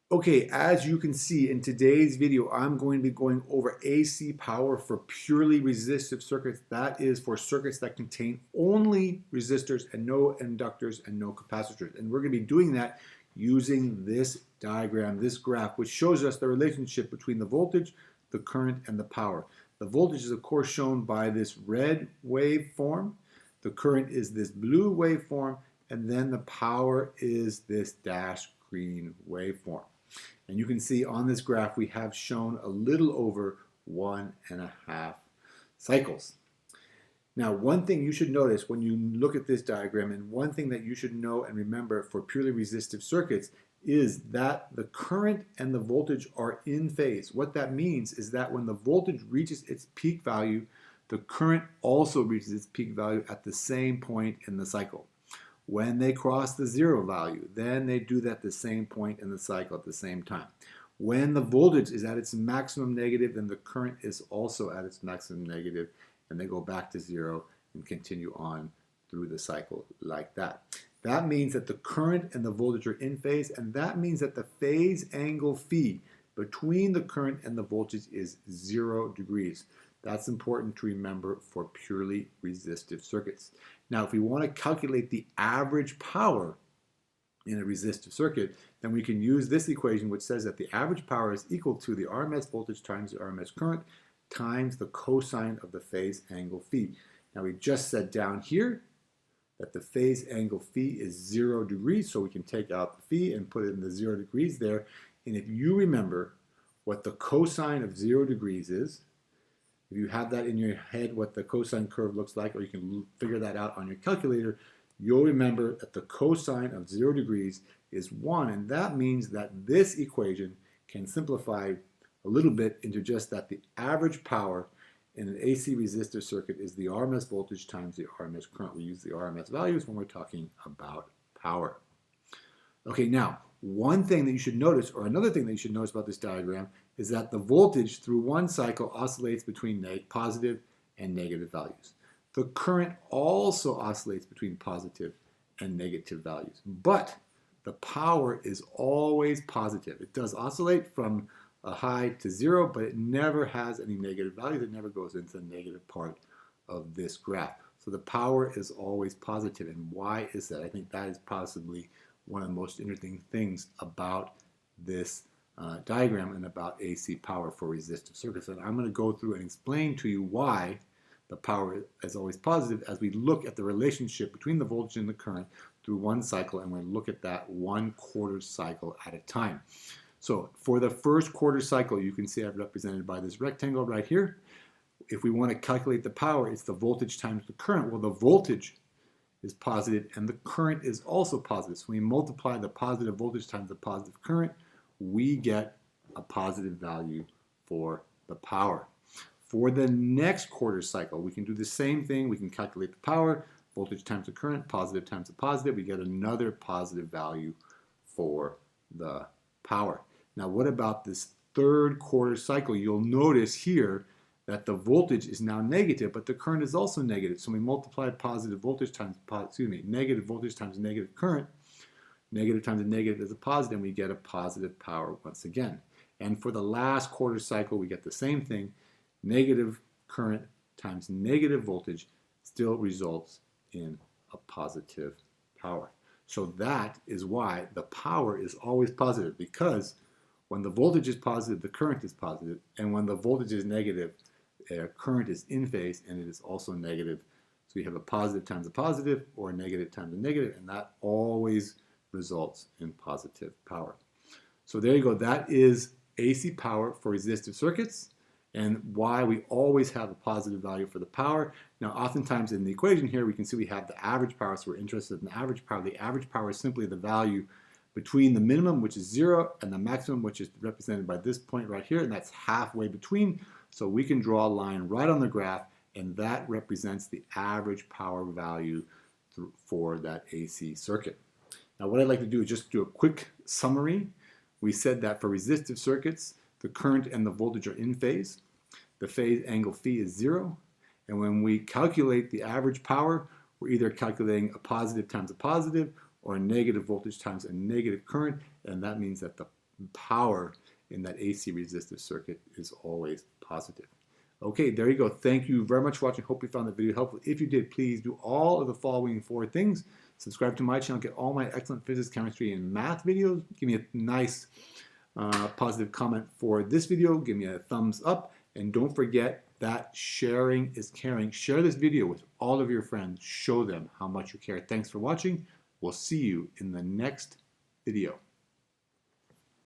Okay, as you can see in today's video, I'm going to be going over AC power for purely resistive circuits. That is for circuits that contain only resistors and no inductors and no capacitors. And we're going to be doing that using this diagram, this graph, which shows us the relationship between the voltage, the current, and the power. The voltage is, of course, shown by this red waveform. The current is this blue waveform, and then the power is this dashed green waveform. And you can see on this graph we have shown a little over 1.5 cycles. Now, one thing you should notice when you look at this diagram, and one thing that you should know and remember for purely resistive circuits, is that the current and the voltage are in phase. What that means is that when the voltage reaches its peak value, the current also reaches its peak value at the same point in the cycle. When they cross the zero value, then they do that at the same point in the cycle at the same time. When the voltage is at its maximum negative, then the current is also at its maximum negative, and they go back to zero and continue on through the cycle like that. That means that the current and the voltage are in phase, and that means that the phase angle phi between the current and the voltage is 0 degrees. That's important to remember for purely resistive circuits. Now, if we want to calculate the average power in a resistive circuit, then we can use this equation, which says that the average power is equal to the RMS voltage times the RMS current times the cosine of the phase angle phi. Now, we just said down here that the phase angle phi is 0 degrees, so we can take out the phi and put it in the 0 degrees there. And if you remember what the cosine of 0 degrees is, if you have that in your head, what the cosine curve looks like, or you can figure that out on your calculator, you'll remember that the cosine of 0 degrees is 1, and that means that this equation can simplify a little bit into just that the average power in an AC resistor circuit is the RMS voltage times the RMS current. We use the RMS values when we're talking about power. Okay, now, one thing that you should notice, or another thing that you should notice about this diagram, is that the voltage through one cycle oscillates between positive and negative values. The current also oscillates between positive and negative values, but the power is always positive. It does oscillate from a high to 0, but it never has any negative values. It never goes into the negative part of this graph. So the power is always positive. And why is that? I think that is possibly one of the most interesting things about this diagram and about AC power for resistive circuits. And I'm going to go through and explain to you why the power is always positive as we look at the relationship between the voltage and the current through one cycle, and we look at that 1/4 cycle at a time. So for the first quarter cycle, you can see I've represented by this rectangle right here. If we want to calculate the power, it's the voltage times the current. Well, the voltage is positive and the current is also positive. So we multiply the positive voltage times the positive current, we get a positive value for the power. For the next quarter cycle, we can do the same thing. We can calculate the power, voltage times the current, positive times the positive. We get another positive value for the power. Now, what about this third quarter cycle? You'll notice here that the voltage is now negative, but the current is also negative. So we multiply positive voltage times, negative voltage times negative current. Negative times a negative is a positive, and we get a positive power once again. And for the last quarter cycle, we get the same thing. Negative current times negative voltage still results in a positive power. So that is why the power is always positive, because when the voltage is positive, the current is positive, and when the voltage is negative, current is in phase and it is also negative. So we have a positive times a positive or a negative times a negative, and that always results in positive power. So there you go. That is AC power for resistive circuits and why we always have a positive value for the power. Now, oftentimes in the equation here, we can see we have the average power, so we're interested in the average power. The average power is simply the value between the minimum, which is 0, and the maximum, which is represented by this point right here, and that's halfway between. So we can draw a line right on the graph, and that represents the average power value for that AC circuit. Now, what I'd like to do is just do a quick summary. We said that for resistive circuits, the current and the voltage are in phase. The phase angle phi is 0. And when we calculate the average power, we're either calculating a positive times a positive or a negative voltage times a negative current. And that means that the power in that AC resistive circuit is always positive. Okay, there you go. Thank you very much for watching. Hope you found the video helpful. If you did, please do all of the following 4 things. Subscribe to my channel, get all my excellent physics, chemistry, and math videos. Give me a nice positive comment for this video. Give me a thumbs up. And don't forget that sharing is caring. Share this video with all of your friends. Show them how much you care. Thanks for watching. We'll see you in the next video.